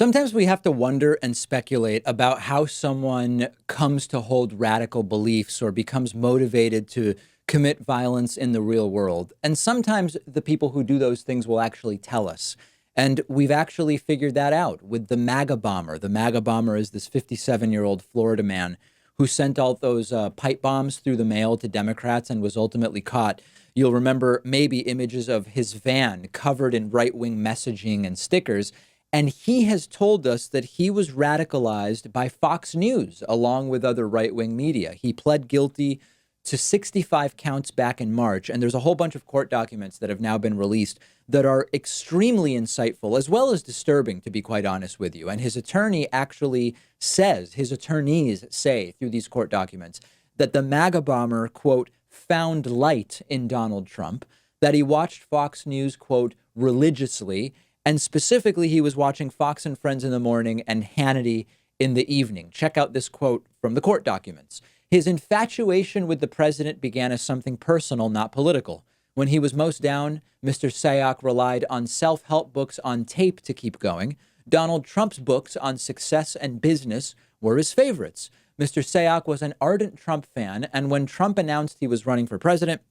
Sometimes we have to wonder and speculate about how someone comes to hold radical beliefs or becomes motivated to commit violence in the real world. And sometimes the people who do those things will actually tell us. And we've actually figured that out with the MAGA bomber. The MAGA bomber is this 57-year-old Florida man who sent all those pipe bombs through the mail to Democrats and was ultimately caught. You'll remember maybe images of his van covered in right-wing messaging and stickers. And he has told us that he was radicalized by Fox News, along with other right-wing media. He pled guilty to 65 counts back in March. And there's a whole bunch of court documents that have now been released that are extremely insightful, as well as disturbing, to be quite honest with you. And his attorney actually says, his attorneys say through these court documents, that the MAGA bomber, quote, found light in Donald Trump, that he watched Fox News, quote, religiously, and specifically, he was watching Fox and Friends in the morning and Hannity in the evening. Check out this quote from the court documents. His infatuation with the president began as something personal, not political. When he was most down, Mr. Sayoc relied on self-help books on tape to keep going. Donald Trump's books on success and business were his favorites. Mr. Sayoc was an ardent Trump fan, and when Trump announced he was running for president,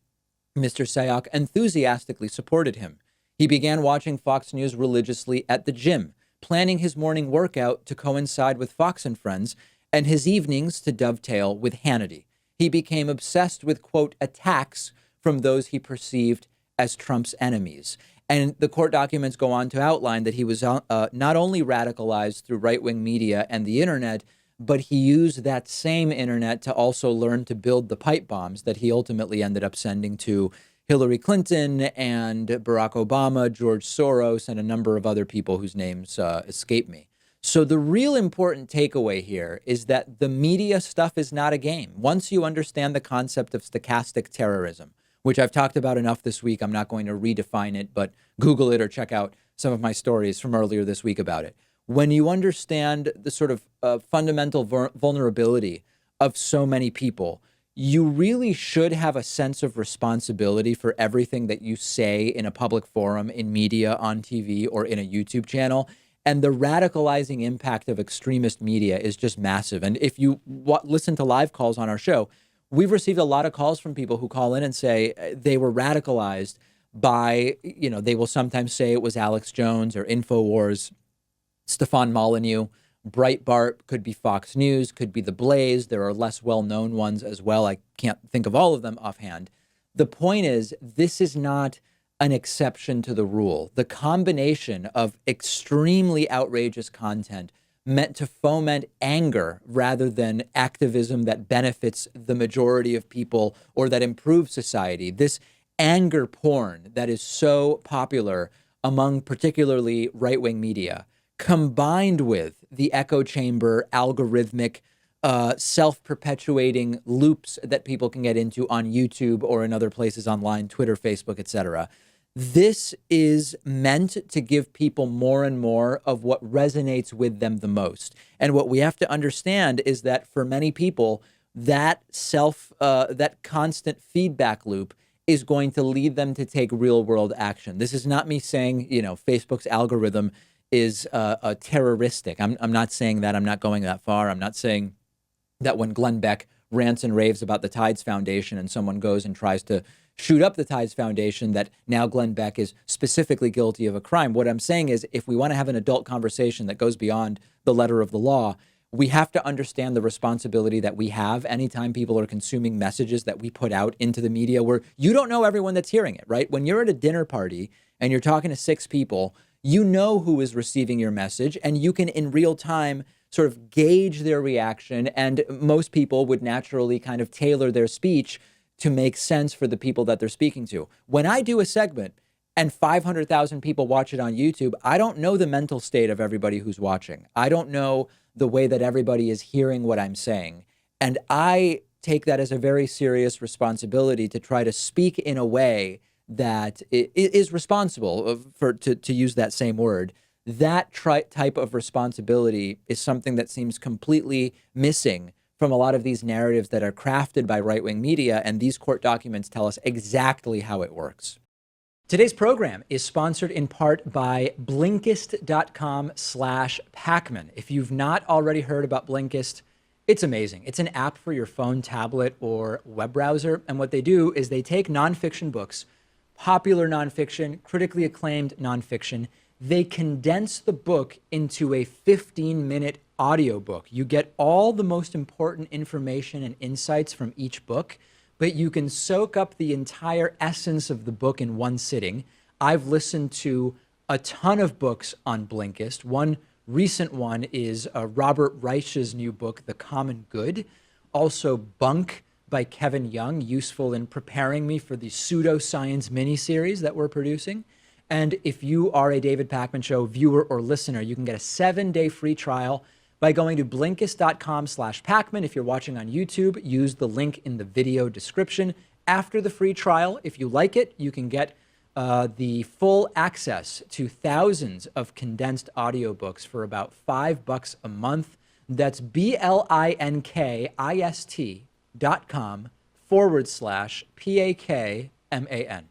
Mr. Sayoc enthusiastically supported him. He began watching Fox News religiously at the gym, planning his morning workout to coincide with Fox and Friends and his evenings to dovetail with Hannity. He became obsessed with, quote, attacks from those he perceived as Trump's enemies. And the court documents go on to outline that he was not only radicalized through right-wing media and the internet, but he used that same internet to also learn to build the pipe bombs that he ultimately ended up sending to Hillary Clinton and Barack Obama, George Soros, and a number of other people whose names escape me. So the real important takeaway here is that the media stuff is not a game. Once you understand the concept of stochastic terrorism, which I've talked about enough this week, I'm not going to redefine it, but Google it or check out some of my stories from earlier this week about it. When you understand the sort of fundamental vulnerability of so many people, you really should have a sense of responsibility for everything that you say in a public forum, in media, on TV, or in a YouTube channel. And the radicalizing impact of extremist media is just massive. And if you listen to live calls on our show, we've received a lot of calls from people who call in and say they were radicalized by, they will sometimes say it was Alex Jones or InfoWars, Stefan Molyneux. Breitbart, could be Fox News, could be The Blaze. There are less well-known ones as well. I can't think of all of them offhand. The point is, this is not an exception to the rule. The combination of extremely outrageous content meant to foment anger rather than activism that benefits the majority of people or that improves society. This anger porn that is so popular among particularly right-wing media, combined with the echo chamber, algorithmic, self-perpetuating loops that people can get into on YouTube or in other places online, Twitter, Facebook, etc. This is meant to give people more and more of what resonates with them the most. And what we have to understand is that for many people, that that constant feedback loop is going to lead them to take real world action. This is not me saying, Facebook's algorithm is terroristic. I'm not saying that. I'm not going that far. I'm not saying that when Glenn Beck rants and raves about the Tides Foundation and someone goes and tries to shoot up the Tides Foundation, that now Glenn Beck is specifically guilty of a crime. What I'm saying is, if we want to have an adult conversation that goes beyond the letter of the law, we have to understand the responsibility that we have anytime people are consuming messages that we put out into the media where you don't know everyone that's hearing it, right? When you're at a dinner party and you're talking to 6 people, you know who is receiving your message, and you can in real time sort of gauge their reaction. And most people would naturally kind of tailor their speech to make sense for the people that they're speaking to. When I do a segment and 500,000 people watch it on YouTube, I don't know the mental state of everybody who's watching. I don't know the way that everybody is hearing what I'm saying. And I take that as a very serious responsibility to try to speak in a way that is responsible, to use that same word. That type of responsibility is something that seems completely missing from a lot of these narratives that are crafted by right-wing media, and these court documents tell us exactly how it works. Today's program is sponsored in part by Blinkist.com/Pakman. If you've not already heard about Blinkist, it's amazing. It's an app for your phone, tablet, or web browser. And what they do is they take nonfiction books, popular nonfiction, critically acclaimed nonfiction. They condense the book into a 15-minute audiobook. You get all the most important information and insights from each book, but you can soak up the entire essence of the book in one sitting. I've listened to a ton of books on Blinkist. One recent one is Robert Reich's new book, The Common Good. Also Bunk by Kevin Young, useful in preparing me for the pseudoscience miniseries that we're producing. And if you are a David Pakman Show viewer or listener, you can get a 7-day free trial by going to Blinkist.com/Pakman. If you're watching on YouTube, use the link in the video description. After the free trial, if you like it, you can get the full access to thousands of condensed audiobooks for about $5 a month. That's BLINKIST.com/PAKMAN.